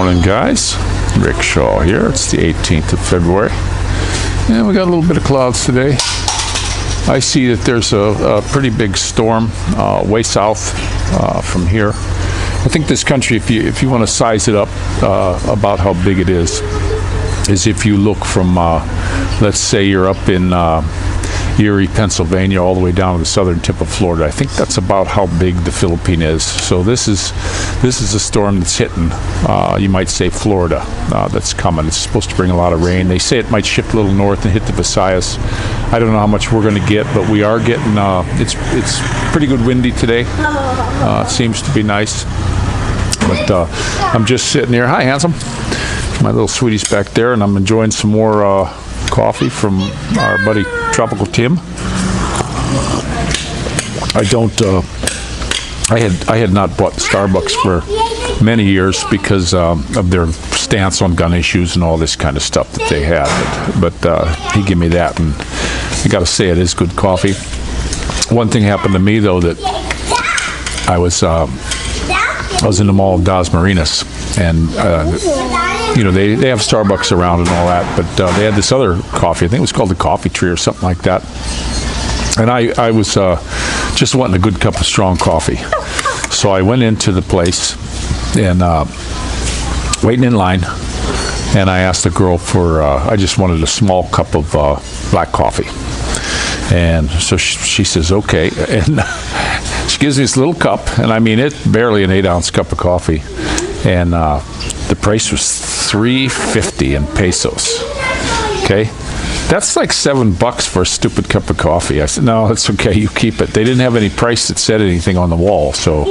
Morning, guys. Rick Shaw here. It's the 18th of February, and we got a little bit of clouds today. I see that there's a pretty big storm way south from here. I think this country, if you want to size it up about how big it is if you look from, let's say you're up in Erie, Pennsylvania, all the way down to the southern tip of Florida. I think that's about how big the Philippine is. So this is a storm that's hitting, you might say, Florida. That's coming. It's supposed to bring a lot of rain. They say it might shift a little north and hit the Visayas. I don't know how much we're going to get, but we are getting. It's pretty good windy today. It seems to be nice. But I'm just sitting here. Hi, handsome. My little sweetie's back there, and I'm enjoying some more coffee from our buddy Tropical Tim. I had not bought Starbucks for many years because of their stance on gun issues and all this kind of stuff that they had. But he gave me that, and I got to say it is good coffee. One thing happened to me though, that I was in the mall of Das Marinas, and they have Starbucks around and all that, but they had this other coffee. I think it was called the Coffee Tree or something like that. And I was just wanting a good cup of strong coffee. So I went into the place and waiting in line, and I asked the girl for, I just wanted a small cup of black coffee. And so she says, okay. And she gives me this little cup, and I mean, it's barely an 8-ounce cup of coffee. And the price was $3.50 in pesos. Okay? That's like $7 for a stupid cup of coffee. I said, no, it's okay, you keep it. They didn't have any price that said anything on the wall. So,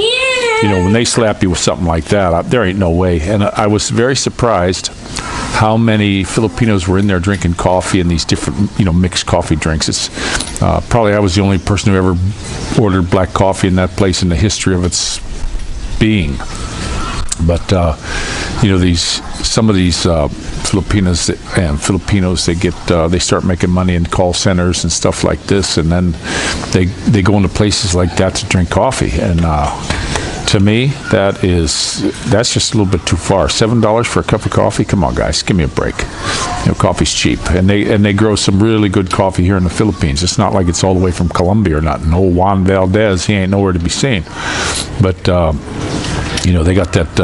when they slap you with something like that, there ain't no way. And I was very surprised how many Filipinos were in there drinking coffee and these different, mixed coffee drinks. It's probably I was the only person who ever ordered black coffee in that place in the history of its being. But some of these Filipinos, they start making money in call centers and stuff like this, and then they go into places like that to drink coffee. And to me, that's just a little bit too far. $7 for a cup of coffee? Come on, guys, give me a break. Coffee's cheap, and they grow some really good coffee here in the Philippines. It's not like it's all the way from Colombia or not. No, Juan Valdez, he ain't nowhere to be seen. But they got that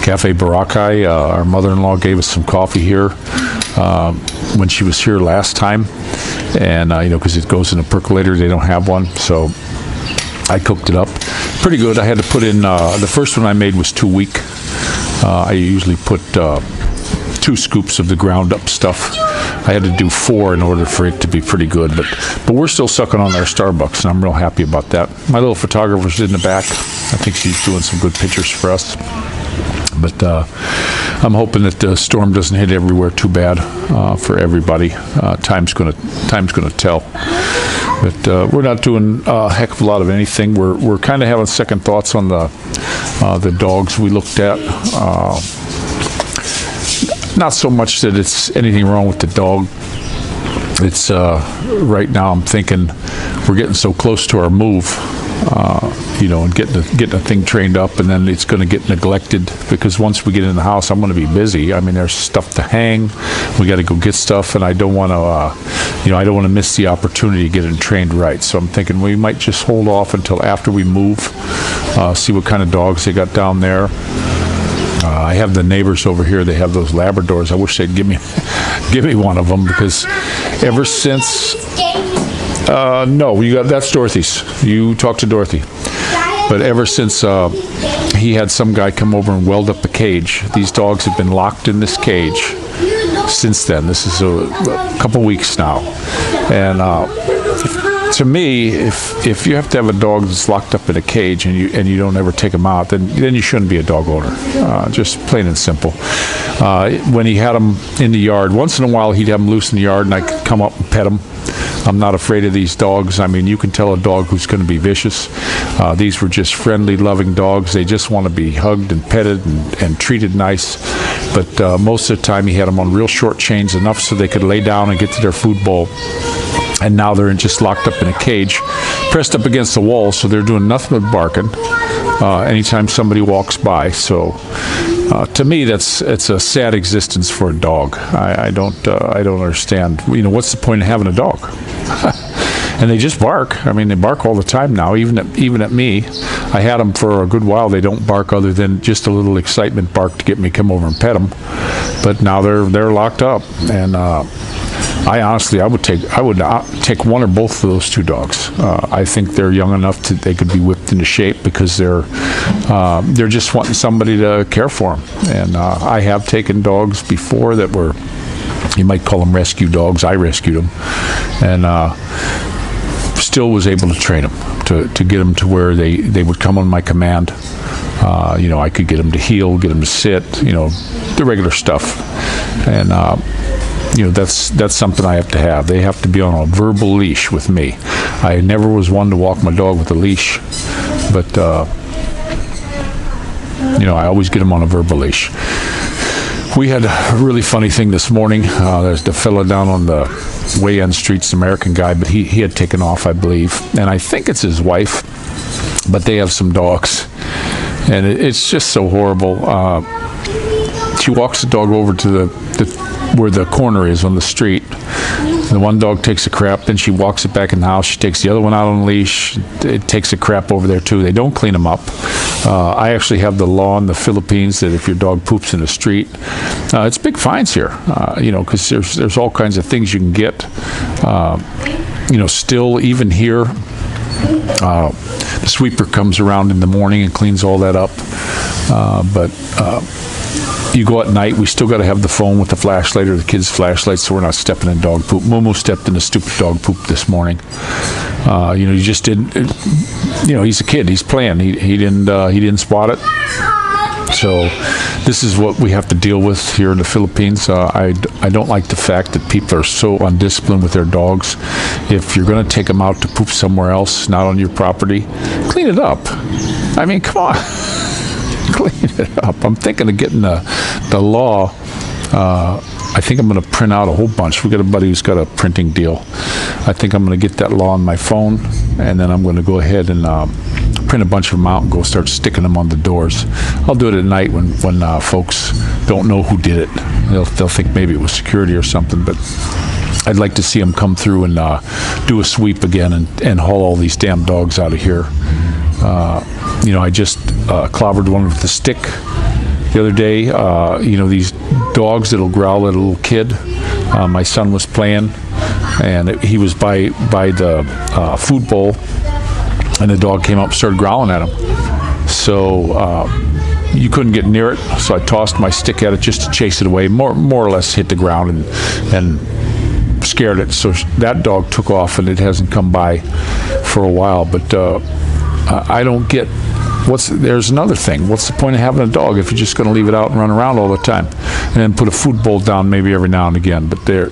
Cafe Boracay. Our mother-in-law gave us some coffee here when she was here last time, and because it goes in a percolator, they don't have one, so I cooked it up. Pretty good. I had to put in, the first one I made was too weak. I usually put 2 scoops of the ground up stuff. I had to do 4 in order for it to be pretty good, but we're still sucking on our Starbucks, and I'm real happy about that. My little photographer's in the back. I think she's doing some good pictures for us. But I'm hoping that the storm doesn't hit everywhere too bad for everybody. Time's gonna tell. But we're not doing a heck of a lot of anything. We're kind of having second thoughts on the dogs we looked at. Not so much that it's anything wrong with the dog. It's right now I'm thinking we're getting so close to our move, and getting the thing trained up, and then it's going to get neglected, because once we get in the house, I'm going to be busy. I mean, there's stuff to hang. We got to go get stuff, and I don't want to, I don't want to miss the opportunity to get it trained right. So I'm thinking we might just hold off until after we move, see what kind of dogs they got down there. I have the neighbors over here. They have those Labradors. I wish they'd give me one of them, because ever since no, that's Dorothy's. You talk to Dorothy. But ever since he had some guy come over and weld up a cage, these dogs have been locked in this cage since then. This is a couple weeks now, and to me, if you have to have a dog that's locked up in a cage and you don't ever take him out, then you shouldn't be a dog owner. Just plain and simple. When he had him in the yard, once in a while he'd have him loose in the yard, and I could come up and pet him. I'm not afraid of these dogs. I mean, you can tell a dog who's going to be vicious. These were just friendly, loving dogs. They just want to be hugged and petted and treated nice. But most of the time he had them on real short chains, enough so they could lay down and get to their food bowl. And now they're just locked up in a cage, pressed up against the wall, so they're doing nothing but barking anytime somebody walks by. So To me, it's a sad existence for a dog. I don't understand. What's the point of having a dog? And they just bark. I mean, they bark all the time now, even at me. I had them for a good while. They don't bark other than just a little excitement bark to get me to come over and pet them. But now they're locked up, and I honestly, I would take one or both of those two dogs. I think they're young enough they could be whipped into shape, because they're just wanting somebody to care for them. And I have taken dogs before that were, you might call them rescue dogs. I rescued them, and still was able to train them to get them to where they would come on my command. I could get them to heel, get them to sit, the regular stuff. And that's something I have to have. They have to be on a verbal leash with me. I never was one to walk my dog with a leash, but I always get them on a verbal leash. We had a really funny thing this morning. There's the fella down on the Way End Street's American guy, but he had taken off, I believe, and I think it's his wife, but they have some dogs, and it's just so horrible. She walks the dog over to where the corner is on the street. The one dog takes a crap, then she walks it back in the house. She takes the other one out on a leash. It takes a crap over there too. They don't clean them up. I actually have the law in the Philippines that if your dog poops in the street, it's big fines here. Because there's all kinds of things you can get. Still even here, the sweeper comes around in the morning and cleans all that up. But you go at night, we still got to have the phone with the flashlight or the kids' flashlight, so we're not stepping in dog poop. Momo stepped in the stupid dog poop this morning. He just didn't. He's a kid. He's playing. He didn't spot it. So this is what we have to deal with here in the Philippines. I don't like the fact that people are so undisciplined with their dogs. If you're going to take them out to poop somewhere else, not on your property, clean it up. I mean, come on. Clean it up. I'm thinking of getting the law. I think I'm going to print out a whole bunch. We got a buddy who's got a printing deal. I think I'm going to get that law on my phone, and then I'm going to go ahead and print a bunch of them out and go start sticking them on the doors. I'll do it at night when folks don't know who did it. They'll think maybe it was security or something, but I'd like to see them come through and do a sweep again and haul all these damn dogs out of here. I just clobbered one with a stick the other day. These dogs that'll growl at a little kid. My son was playing, and he was by the food bowl, and the dog came up and started growling at him. So you couldn't get near it, so I tossed my stick at it just to chase it away. More or less hit the ground and scared it. So that dog took off, and it hasn't come by for a while. But I don't get. There's another thing. What's the point of having a dog if you're just going to leave it out and run around all the time, and then put a food bowl down maybe every now and again? But they're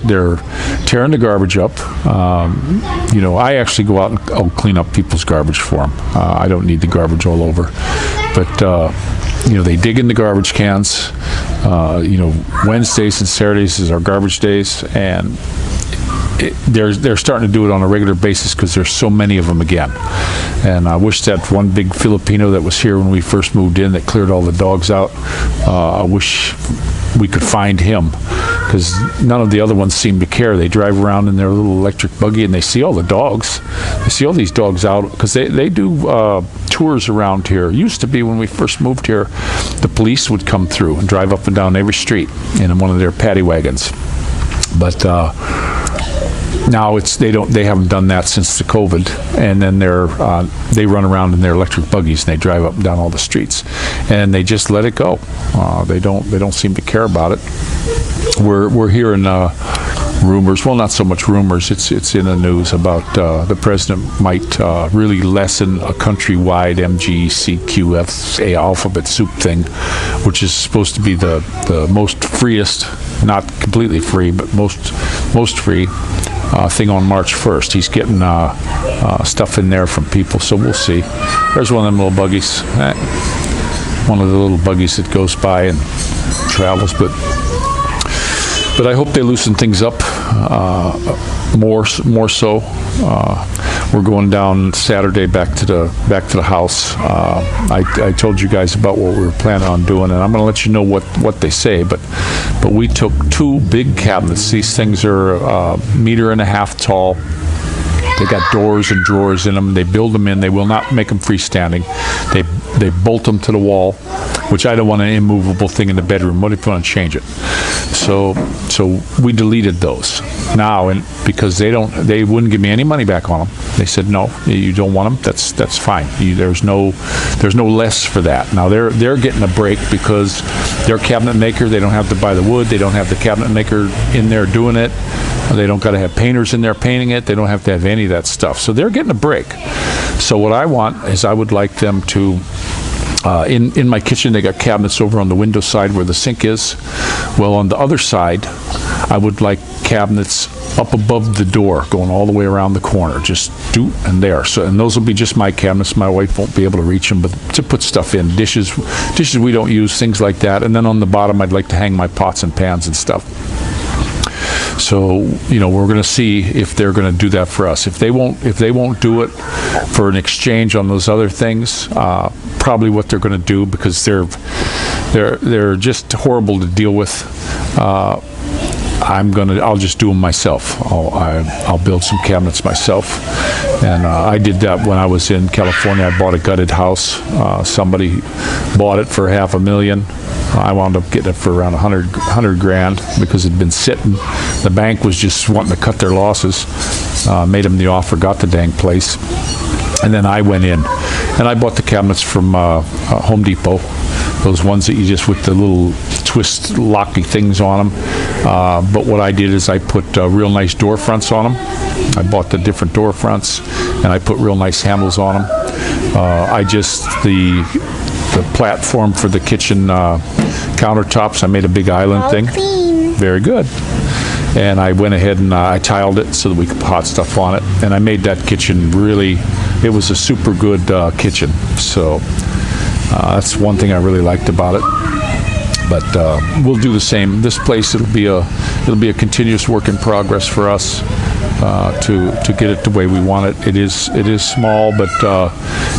tearing the garbage up. I actually go out and I'll clean up people's garbage for them. I don't need the garbage all over. But they dig in the garbage cans. Wednesdays and Saturdays is our garbage days, and they're starting to do it on a regular basis because there's so many of them again. And I wish that one big Filipino that was here when we first moved in that cleared all the dogs out, I wish we could find him, because none of the other ones seem to care. They drive around in their little electric buggy and they see all the dogs. They see all these dogs out because they do tours around here. It used to be when we first moved here, the police would come through and drive up and down every street in one of their paddy wagons. But now they haven't done that since the COVID, and then they run around in their electric buggies and they drive up and down all the streets, and they just let it go. They don't seem to care about it. We're hearing rumors, well, not so much rumors, it's in the news about the president might really lessen a countrywide MGCQFA alphabet soup thing, which is supposed to be the most freest, not completely free, but most free thing on March 1st. He's getting stuff in there from people, so we'll see. There's one of them little buggies. One of the little buggies that goes by and travels, but I hope they loosen things up more so. we're going down Saturday back to the house. I told you guys about what we were planning on doing, and I'm going to let you know what they say. But we took 2 big cabinets. These things are 1.5 meters tall. They got doors and drawers in them. They build them in. They will not make them freestanding. They bolt them to the wall, which I don't want an immovable thing in the bedroom. What if you want to change it? So we deleted those now, and because they wouldn't give me any money back on them. They said, no, you don't want them. That's fine. There's no less for that. Now they're getting a break because they're a cabinet maker. They don't have to buy the wood. They don't have the cabinet maker in there doing it. They don't got to have painters in there painting it. They don't have to have any of that stuff. So they're getting a break. So what I want is I would like them to, in my kitchen, they got cabinets over on the window side where the sink is. Well, on the other side, I would like cabinets up above the door, going all the way around the corner, just and there. So, and those will be just my cabinets. My wife won't be able to reach them, but to put stuff in, dishes we don't use, things like that. And then on the bottom, I'd like to hang my pots and pans and stuff. So, we're going to see if they're going to do that for us. If they won't do it for an exchange on those other things, probably what they're going to do, because they're just horrible to deal with. I'll just do them myself. I'll build some cabinets myself. And I did that when I was in California. I bought a gutted house. Somebody bought it for $500,000. I wound up getting it for around $100 grand because it'd been sitting. The bank was just wanting to cut their losses. Made them the offer, got the dang place. And then I went in and I bought the cabinets from Home Depot. Those ones that you just with the little twist locky things on them. But what I did is I put real nice door fronts on them. I bought the different door fronts and I put real nice handles on them. The platform for the kitchen countertops, I made a big island thing. Clean. Very good. And I went ahead and I tiled it so that we could put hot stuff on it. And I made that kitchen it was a super good kitchen. So that's one thing I really liked about it. But we'll do the same. This place, it'll be a continuous work in progress for us to get it the way we want it. It is small, but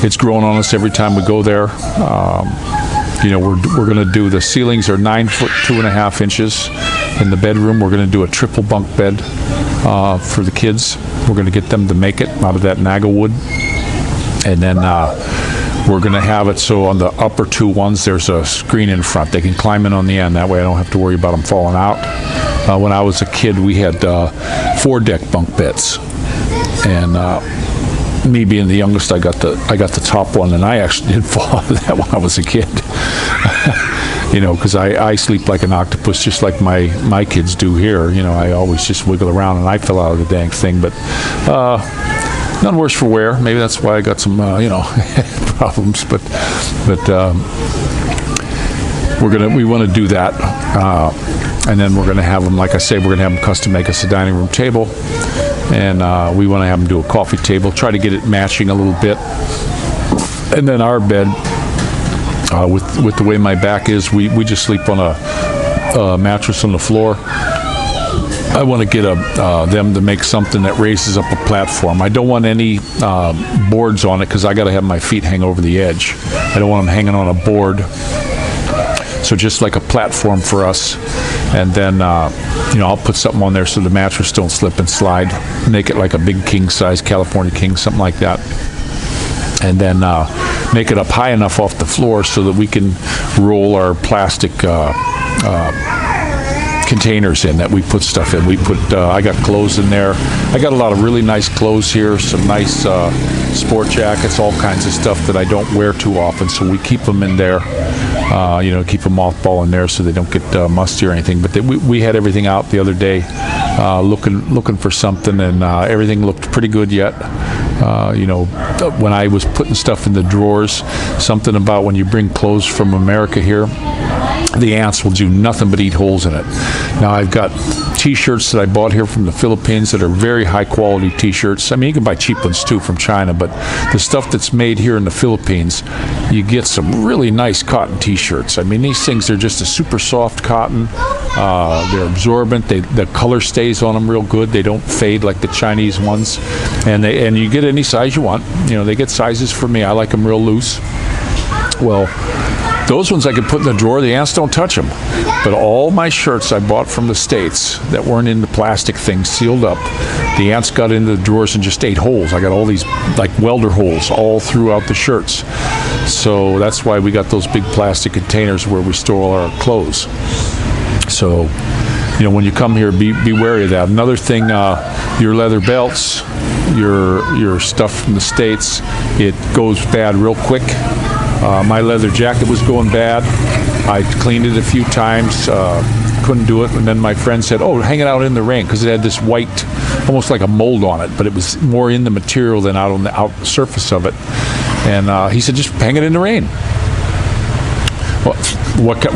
it's growing on us every time we go there. We're going to do, the ceilings are 9 foot 2.5 inches. In the bedroom, we're going to do a triple bunk bed for the kids. We're going to get them to make it out of that Naga wood. And then we're going to have it so on the upper 2 ones, there's a screen in front. They can climb in on the end. That way I don't have to worry about them falling out. When I was a kid, we had 4-deck bunk beds. And me being the youngest, I got the top one, and I actually did fall out of that when I was a kid. Because I sleep like an octopus, just like my kids do here. I always just wiggle around, and I fell out of the dang thing. But none worse for wear. Maybe that's why I got some problems. But we want to do that, and then we're gonna have them. Like I say, we're gonna have them custom make us a dining room table, and we want to have them do a coffee table. Try to get it matching a little bit, and then our bed. With the way my back is, we just sleep on a mattress on the floor. I want to get them to make something that raises up a platform. I don't want any boards on it because I got to have my feet hang over the edge. I don't want them hanging on a board. So just like a platform for us, and then I'll put something on there so the mattress don't slip and slide. Make it like a big king size California king, something like that. And then make it up high enough off the floor so that we can roll our plastic containers in that we put stuff in. I got clothes in there. I got a lot of really nice clothes here, some nice sport jackets, all kinds of stuff that I don't wear too often, so we keep them in there. Keep a mothball in there so they don't get musty or anything. But we had everything out the other day looking for something, and everything looked pretty good yet. When I was putting stuff in the drawers, something about when you bring clothes from America here, the ants will do nothing but eat holes in it. Now I've got t-shirts that I bought here from the Philippines that are very high quality t-shirts. I mean, you can buy cheap ones too from China, but the stuff that's made here in the Philippines, you get some really nice cotton t-shirts. I mean, these things are just a super soft cotton. They're absorbent. The color stays on them real good. They don't fade like the Chinese ones. And you get any size you want. You know, they get sizes for me. I like them real loose. Well, those ones I could put in the drawer. The ants don't touch them. But all my shirts I bought from the States that weren't in the plastic thing, sealed up, the ants got into the drawers and just ate holes. I got all these like welder holes all throughout the shirts. So that's why we got those big plastic containers where we store all our clothes. So, you know, when you come here, be wary of that. Another thing, your leather belts, your stuff from the States, it goes bad real quick. My leather jacket was going bad. I cleaned it a few times, couldn't do it, and then my friend said, oh, hang it out in the rain, because it had this white, almost like a mold on it, but it was more in the material than out on the surface of it. And he said, just hang it in the rain. Well,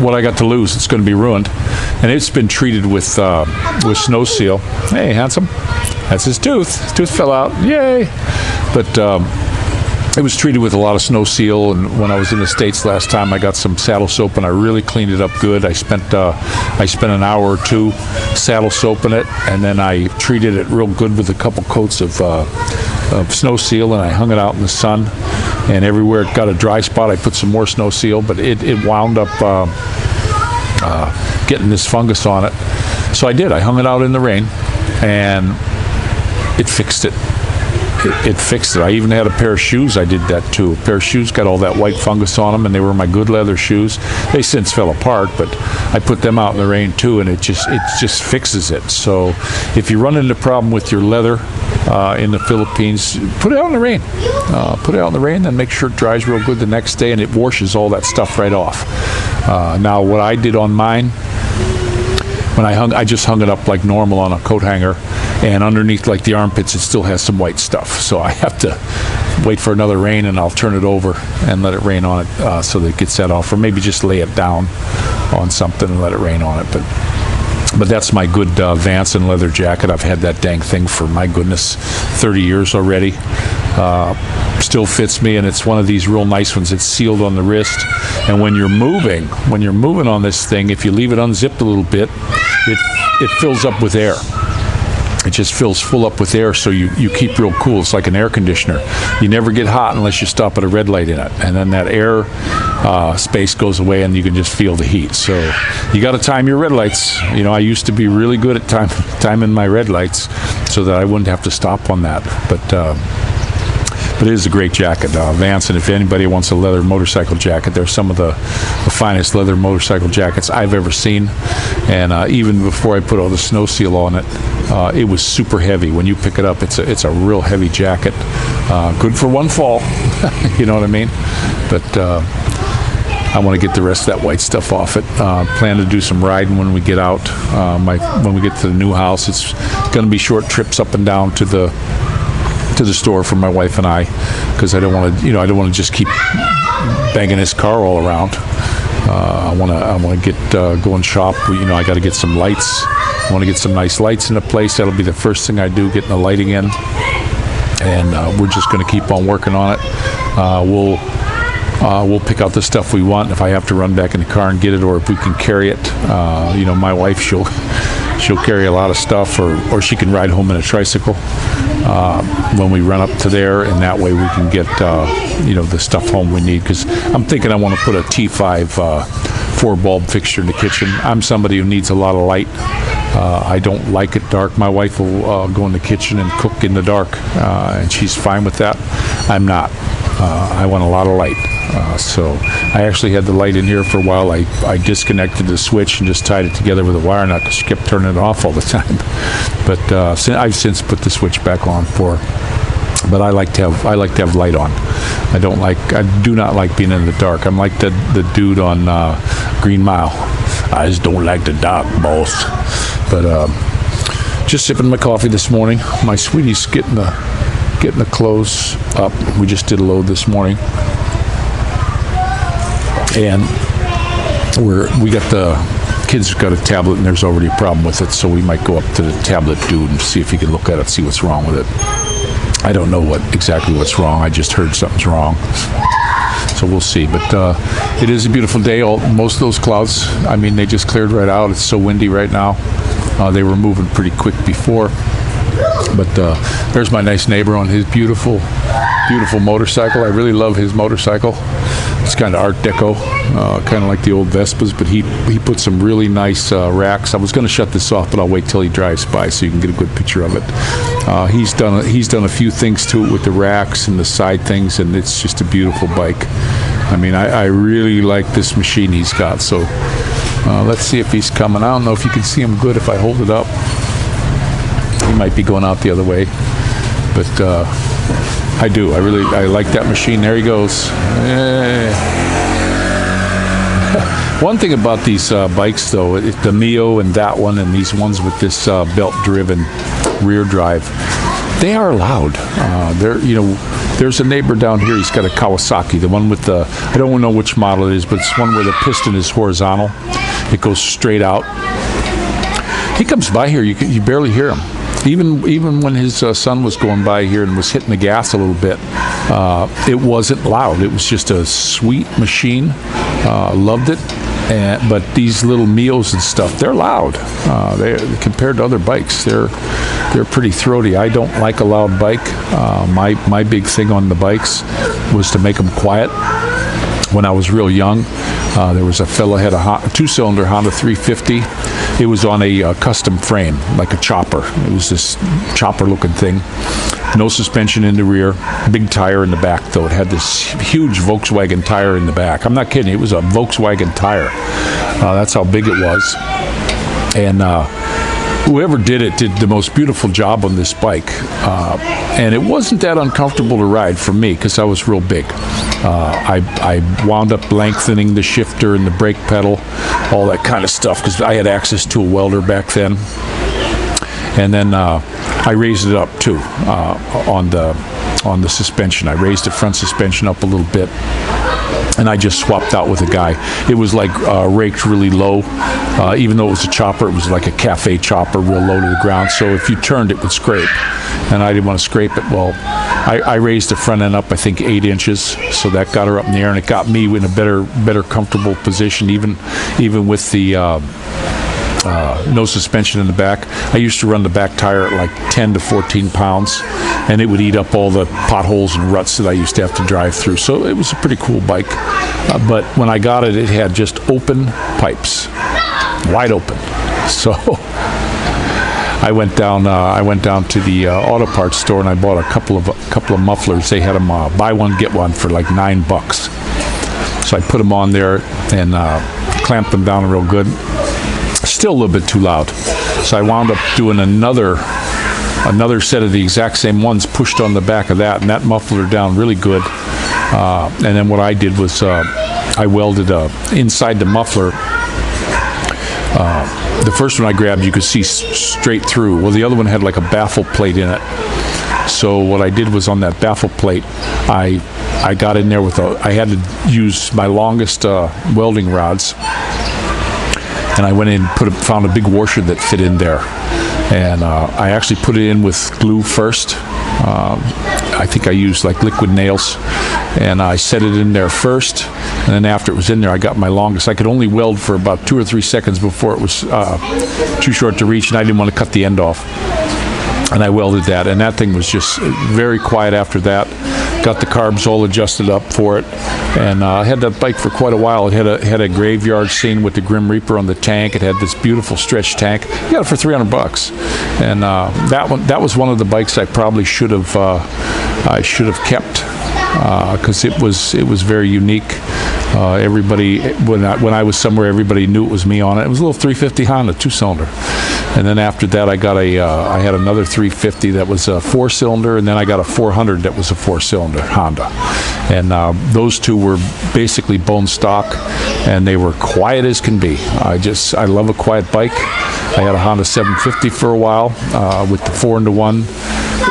what I got to lose? It's going to be ruined. And it's been treated with snow seal. Hey, handsome. That's his tooth. His tooth fell out. Yay. But it was treated with a lot of snow seal, and when I was in the States last time, I got some saddle soap and I really cleaned it up good. I spent an hour or two saddle soaping it, and then I treated it real good with a couple coats of snow seal, and I hung it out in the sun. And everywhere it got a dry spot, I put some more snow seal, but it wound up getting this fungus on it. So I did. I hung it out in the rain, and it fixed it. It fixed it. I even had a pair of shoes. I did that too. A pair of shoes got all that white fungus on them, and they were my good leather shoes. They since fell apart, but I put them out in the rain too, and it just fixes it. So if you run into a problem with your leather in the Philippines, put it out in the rain. Put it out in the rain, then make sure it dries real good the next day, and it washes all that stuff right off. Now, what I did on mine, when I just hung it up like normal on a coat hanger, and underneath like the armpits it still has some white stuff, so I have to wait for another rain, and I'll turn it over and let it rain on it so that it gets that off, or maybe just lay it down on something and let it rain on it. But that's my good Vance and leather jacket. I've had that dang thing for, my goodness, 30 years already. Still fits me, and it's one of these real nice ones. It's sealed on the wrist, and when you're moving on this thing, if you leave it unzipped a little bit, it fills up with air. It just fills full up with air, so you keep real cool. It's like an air conditioner. You never get hot unless you stop at a red light in it, and then that air space goes away, and you can just feel the heat. So you got to time your red lights. You know, I used to be really good at timing my red lights so that I wouldn't have to stop on that. But it is a great jacket, Vance, and if anybody wants a leather motorcycle jacket, they're some of the finest leather motorcycle jackets I've ever seen. And even before I put all the snow seal on it, it was super heavy. When you pick it up, it's a real heavy jacket. Good for one fall, you know what I mean? But I want to get the rest of that white stuff off it. Plan to do some riding when we get out. When we get to the new house, it's going to be short trips up and down to the store for my wife and I, because I don't want to just keep banging this car all around. I want to get go and shop. I got to get some lights. I want to get some nice lights in the place. That'll be the first thing I do, getting the lighting in, and we're just going to keep on working on it. We'll pick out the stuff we want. If I have to run back in the car and get it, or if we can carry it, my wife, she'll carry a lot of stuff, or she can ride home in a tricycle when we run up to there, and that way we can get the stuff home we need. Because I'm thinking I want to put a T5 4-bulb fixture in the kitchen. I'm somebody who needs a lot of light. I don't like it dark. My wife will go in the kitchen and cook in the dark, and she's fine with that. I'm not. I want a lot of light. So I actually had the light in here for a while. I disconnected the switch and just tied it together with a wire nut, because she kept turning it off all the time. But I've since put the switch back on for her. But I like to have light on. I do not like being in the dark. I'm like the dude on Green Mile. I just don't like the dark, boss. But just sipping my coffee this morning. My sweetie's getting the clothes up. We just did a load this morning, and we got the kids got a tablet, and there's already a problem with it, so we might go up to the tablet dude and see if he can look at it, see what's wrong with it. I don't know exactly what's wrong. I just heard something's wrong. So we'll see. But it is a beautiful day. Most of those clouds, I mean, they just cleared right out. It's so windy right now. They were moving pretty quick before. But there's my nice neighbor on his beautiful motorcycle. I really love his motorcycle. It's kind of Art Deco, kind of like the old Vespas, but he put some really nice racks. I was going to shut this off, but I'll wait till he drives by so you can get a good picture of it. He's done a few things to it with the racks and the side things, and it's just a beautiful bike. I mean, I really like this machine he's got. So let's see if he's coming. I don't know if you can see him good if I hold it up. He might be going out the other way, but I do. I like that machine. There he goes. One thing about these bikes, though, the Mio and that one, and these ones with this belt-driven rear drive, they are loud. There's a neighbor down here. He's got a Kawasaki, the one with the, I don't know which model it is, but it's one where the piston is horizontal. It goes straight out. He comes by here, you barely hear him. Even when his son was going by here and was hitting the gas a little bit, it wasn't loud. It was just a sweet machine. Loved it. But these little Mios and stuff, they're loud. Compared to other bikes, they're pretty throaty. I don't like a loud bike. My big thing on the bikes was to make them quiet. When I was real young, there was a fellow had a two-cylinder Honda 350. It was on a custom frame, like a chopper. It was this chopper-looking thing. No suspension in the rear, big tire in the back, though. It had this huge Volkswagen tire in the back. I'm not kidding. It was a Volkswagen tire. That's how big it was. And whoever did it did the most beautiful job on this bike. And it wasn't that uncomfortable to ride for me because I was real big. I wound up lengthening the shifter and the brake pedal, all that kind of stuff, because I had access to a welder back then. And then I raised it up too on the suspension. I raised the front suspension up a little bit, and I just swapped out with a guy. It was like raked really low. Even though it was a chopper, it was like a cafe chopper, real low to the ground. So if you turned, it would scrape, and I didn't want to scrape it. Well, I raised the front end up, I think 8 inches, so that got her up in the air, and it got me in a better comfortable position, even with the no suspension in the back. I used to run the back tire at like 10 to 14 pounds, and it would eat up all the potholes and ruts that I used to have to drive through. So it was a pretty cool bike. But when I got it, it had just open pipes, wide open. So I went down to the auto parts store, and I bought a couple of mufflers. They had them buy one get one for like $9. So I put them on there and clamped them down real good. Still a little bit too loud, so I wound up doing another set of the exact same ones pushed on the back of that, and that muffled her down really good. And then what I did was I welded inside the muffler. The first one I grabbed, you could see straight through. Well, the other one had like a baffle plate in it. So what I did was on that baffle plate, I got in there with I had to use my longest welding rods. And I went in and found a big washer that fit in there. And I actually put it in with glue first. I think I used like liquid nails. And I set it in there first. And then after it was in there, I got my longest. I could only weld for about 2 or 3 seconds before it was too short to reach, and I didn't want to cut the end off. And I welded that, and that thing was just very quiet after that. Got the carbs all adjusted up for it, and I had that bike for quite a while. It had a graveyard scene with the Grim Reaper on the tank. It had this beautiful stretch tank. I got it for $300, and that was one of the bikes I probably should have kept because it was very unique. Everybody, when I was somewhere, everybody knew it was me on it. It was a little 350 Honda 2-cylinder. And then after that, I had another 350 that was a 4-cylinder, and then I got a 400 that was a 4-cylinder Honda. And those two were basically bone stock, and they were quiet as can be. I love a quiet bike. I had a Honda 750 for a while with the 4-into-1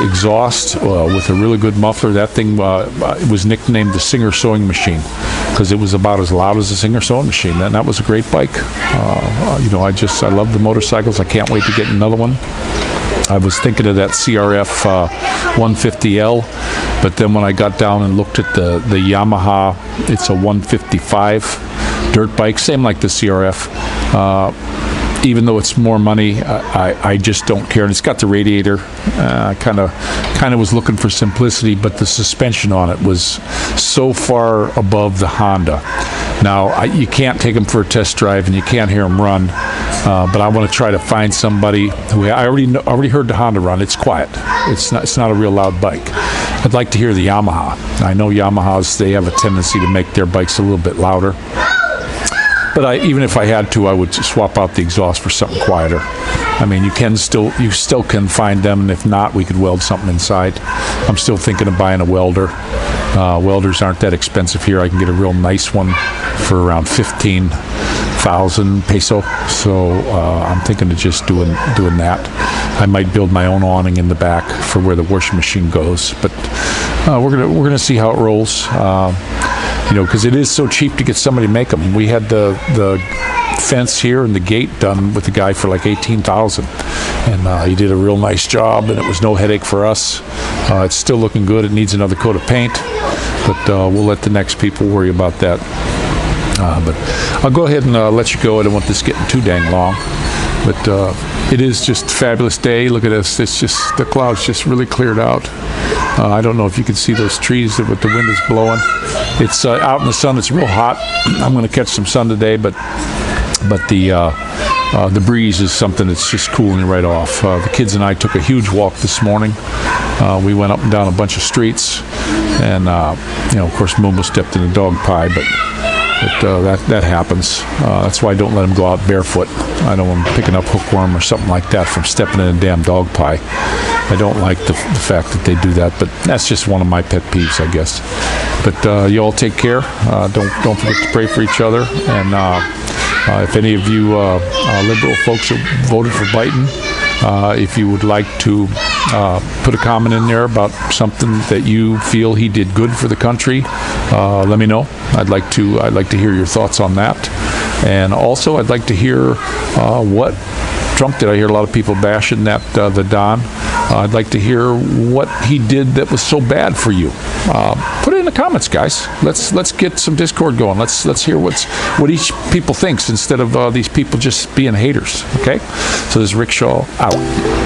exhaust with a really good muffler. That thing was nicknamed the Singer Sewing Machine because it was about as loud as a Singer Sewing Machine, and that was a great bike. I love the motorcycles. I can't wait to get another one. I was thinking of that CRF 150L, but then when I got down and looked at the Yamaha, it's a 155 dirt bike, same like the CRF. Even though it's more money, I just don't care. And it's got the radiator. Kind of was looking for simplicity, but the suspension on it was so far above the Honda. Now, you can't take them for a test drive, and you can't hear them run. But I want to try to find somebody who I already heard the Honda run. It's quiet. It's not a real loud bike. I'd like to hear the Yamaha. I know Yamahas, they have a tendency to make their bikes a little bit louder. But even if I had to, I would swap out the exhaust for something quieter. I mean, you still can find them, and if not, we could weld something inside. I'm still thinking of buying a welder. Welders aren't that expensive here. I can get a real nice one for around 15,000 peso. So I'm thinking of just doing that. I might build my own awning in the back for where the washing machine goes. But we're gonna see how it rolls. Because it is so cheap to get somebody to make them. We had the fence here and the gate done with the guy for like 18,000, and he did a real nice job, and it was no headache for us. It's still looking good. It needs another coat of paint, but we'll let the next people worry about that. But I'll go ahead and let you go. I don't want this getting too dang long, but it is just a fabulous day. Look at this. It's just, the clouds just really cleared out. I don't know if you can see those trees with the wind is blowing. It's out in the sun. It's real hot. I'm going to catch some sun today, but the breeze is something that's just cooling right off. The kids and I took a huge walk this morning. We went up and down a bunch of streets, and of course, Momo stepped in a dog pie, but that happens. That's why I don't let them go out barefoot. I don't want them picking up hookworm or something like that from stepping in a damn dog pie. I don't like the fact that they do that, but that's just one of my pet peeves, I guess. But you all take care. Don't forget to pray for each other. And if any of you liberal folks have voted for Biden, if you would like to put a comment in there about something that you feel he did good for the country, let me know. I'd like to hear your thoughts on that. And also, I'd like to hear what Trump did. I hear a lot of people bashing the Don. I'd like to hear what he did that was so bad for you. Put it in the comments, guys. Let's get some Discord going. Let's hear what each people thinks instead of these people just being haters. Okay? So this is Rick Shaw out.